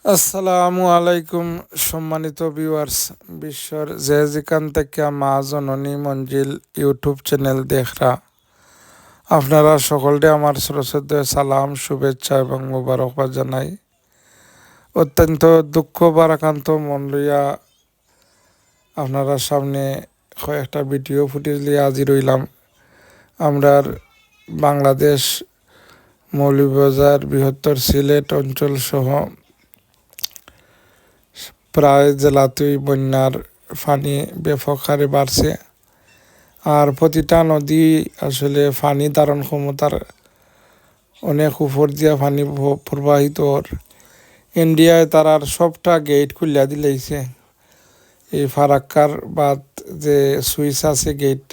আসসালামু আলাইকুম সম্মানিত ভিউয়ার্স, বিশ্বর যে যেখান থেকে মা জননী মঞ্জিল ইউটিউব চ্যানেল দেখরা আপনারা সকলকে আমার সরস্বতী সালাম, শুভেচ্ছা এবং মোবারকবাদ জানাই। অত্যন্ত দুঃখ বারাকান্ত মন লইয়া আপনারা সামনে কয়েকটা ভিডিও ফুটেজ লিয়ে হাজির হইলাম। আমরার বাংলাদেশ মৌলভীবাজার বৃহত্তর সিলেট অঞ্চল সহ প্রায় জেলাতেই বন্যার পানি ব্যাপক হারে বাড়ছে। আর প্রতিটা নদী আসলে পানি ধারণ ক্ষমতার অনেক উপর দিয়া পানি প্রবাহিত। ইন্ডিয়ায় তারার সবটা গেট খুলিয়া দিলেইছে। এই ফারাক্কার বাদ যে সুইচ আছে গেট,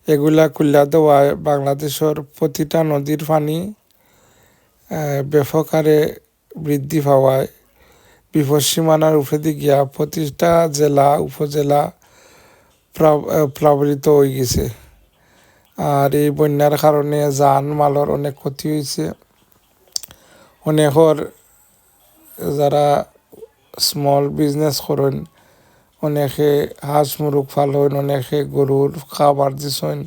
এগুলা খুলিয়া দেওয়ায় বাংলাদেশের প্রতিটা নদীর পানি ব্যাপক হারে বৃদ্ধি পাওয়ায় বিপদ সীমানার উপরে গিয়া প্রতিটা জেলা উপজেলা প্লাবিত হয়ে গেছে। আর এই বন্যার কারণে যান মালের অনেক ক্ষতি হয়েছে। অনেকের যারা স্মল বিজনেস করেন, অনেকে হাঁস মুরগ ফালেন, অনেকে গরুর খাবার দিছেন,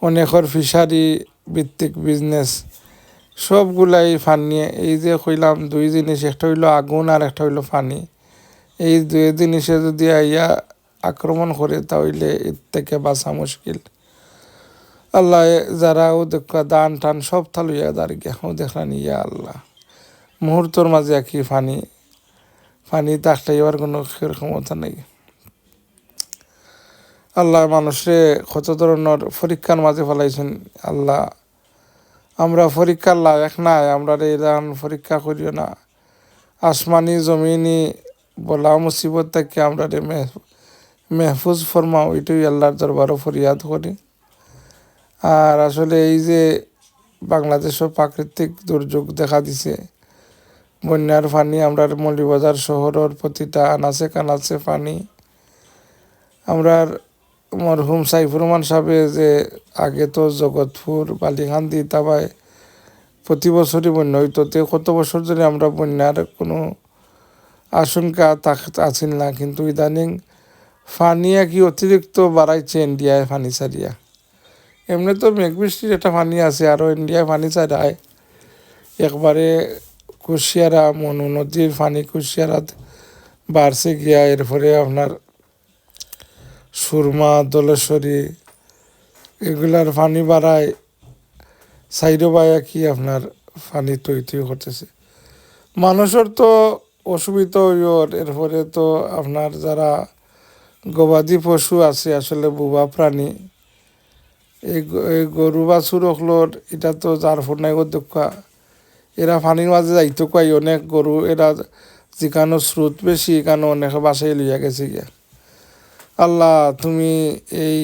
অনেকের ফিশারি ভিত্তিক বিজনেস, সবগুলাই পানি। এই যে কইলাম দুই জিনিস, একটা হইলো আগুন আর একটা হইলো পানি। এই দুই জিনিসে যদি আইয়া আক্রমণ করে তাহলে এর থেকে বাঁচা মুশকিল। আল্লাহ যারা ও দেখা দান টান সব থালুইয়া দাঁড়িয়ে ও দেখলাম ইয়া আল্লাহ মুহূর্তর মাঝে কি পানি থাকলে এবার কোনো ক্ষমতা নেই। আল্লাহ মানুষে কত ধরনের পরীক্ষার মাঝে ফেলাইছেন। আল্লাহ আমরা পরীক্ষার লায়ক নাই, আমরা এই দান পরীক্ষা করিও না। আসমানি জমিনি বলা মুসিবত থেকে আমরা মেহফুজ ফরমাও, এটাই আল্লাহর দরবারও ফরিয়াদ করি। আর আসলে এই যে বাংলাদেশের প্রাকৃতিক দুর্যোগ দেখা দিছে, বন্যার পানি আমরা মৌলভীবাজার শহরের প্রতিটা আনাচে কানাচে পানি। আমরা মরহুম সাইফুর রহমান সাহেব যে আগে তো জগৎপুর বালিখান্দি তাবায় প্রতি বছরই বন্যা হইতো, কত বছর ধরে আমরা বন্যার কোনো আশঙ্কা আছিল না। কিন্তু ইদানিং পানি কি অতিরিক্ত বাড়াইছে ইন্ডিয়ায় পানি ছাড়িয়া। এমনি তো মেঘ বৃষ্টির একটা পানি আছে, আরও ইন্ডিয়ায় পানি ছাড়ায় একবারে কুশিয়ারা মনু নদীর পানি কুশিয়ারাত বাড়ছে গিয়া। এরপরে আপনার সুরমা দলেশ্বরী এগুলার পানি বাড়ায় সাইডো বায়া কি আপনার পানি তৈরি করতেছে। মানুষের তো অসুবিধা হইর। এরপরে তো আপনার যারা গবাদি পশু আছে, আসলে বুবা প্রাণী, এই গরু বাছুর হলোর এটা তো যার ফোনাই দক্ষা এরা পানির মাঝে যাইতো কয় অনেক গরু, এরা যেখানে স্রোত বেশি এখানে অনেকে বাসায় লইয়া গেছে গিয়া। আল্লাহ তুমি এই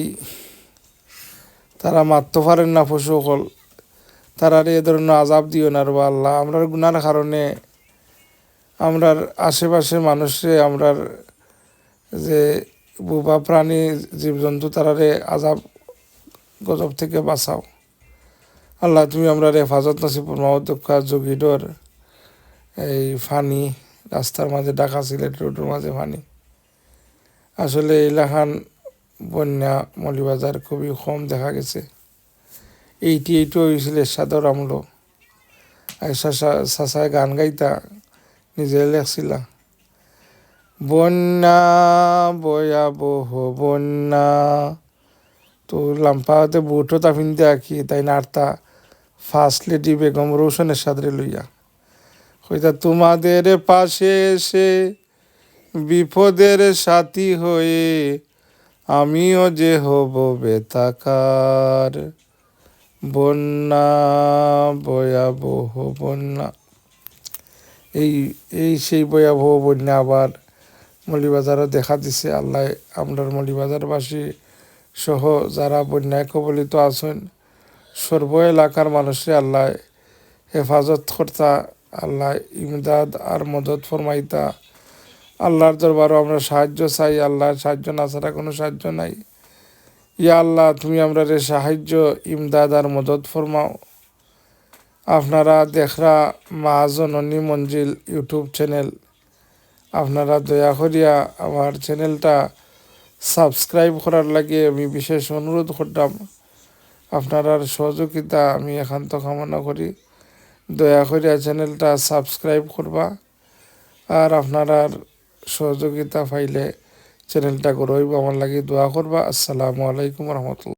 তারা মারতে পারেন না পশু সকল, তারা এ ধরনের আজাব দিও না রে আল্লাহ। আমরার গুনার কারণে আমরার আশেপাশে মানুষে আমরার যে বুবা প্রাণী জীবজন্তু তারারে আজাব গজব থেকে বাঁচাও। আল্লাহ তুমি আমরা হেফাজত নসিব ফরমাও। দক্ষা যোগীডর এই ফানি রাস্তার মাঝে ঢাকা সিলেট রোডের মাঝে ফানি। আসলে এলাকান বন্যা মৌলভীবাজার খুবই কম দেখা গেছে। এইটি হয়েছিল সাদর আমলো সাসায় গান গাইতা নিজে লেখছিলা, বন্যা ভয়াবহ বন্যা। তো লাম্পাতে বুটও তা ফিনতে আঁকি তাই নাড়তা ফার্স্ট লেডি বেগম রোশনের সাদরে লইয়া হইতা তোমাদের পাশে এসে বিপদের সাথী হয়ে আমিও যে হব বেতাকার। বন্যা ভয়াবহ বন্যা, এই এই সেই ভয়াবহ বন্যা আবার মৌলভীবাজারও দেখা দিছে। আল্লাহ আমরার মৌলভীবাজারবাসী সহ যারা বন্যায় কবলিত আছেন সর্ব এলাকার মানুষে আল্লাহ হেফাজত কর্তা, আল্লাহ ইমদাদ আর মদত ফরমাইতা। আল্লাহর দরবারও আমরা সাহায্য চাই। আল্লাহর সাহায্য না ছাড়া কোনো সাহায্য নাই। ইয়া আল্লাহ তুমি আমরা সাহায্য ইমদাদ আর মদত ফরমাও। আপনারা দেখরা মা জননী মঞ্জিল ইউটিউব চ্যানেল, আপনারা দয়া করিয়া আমার চ্যানেলটা সাবস্ক্রাইব করার লাগে আমি বিশেষ অনুরোধ করতাম। আপনার সহযোগিতা আমি একান্ত কামনা করি। দয়া করিয়া চ্যানেলটা সাবস্ক্রাইব করবা, আর আপনার সহযোগিতা পাইলে চ্যানেলটা গ্রো হইব, আমার লাগে দোয়া করবা। আসসালামু আলাইকুম রহমতুল্লাহ।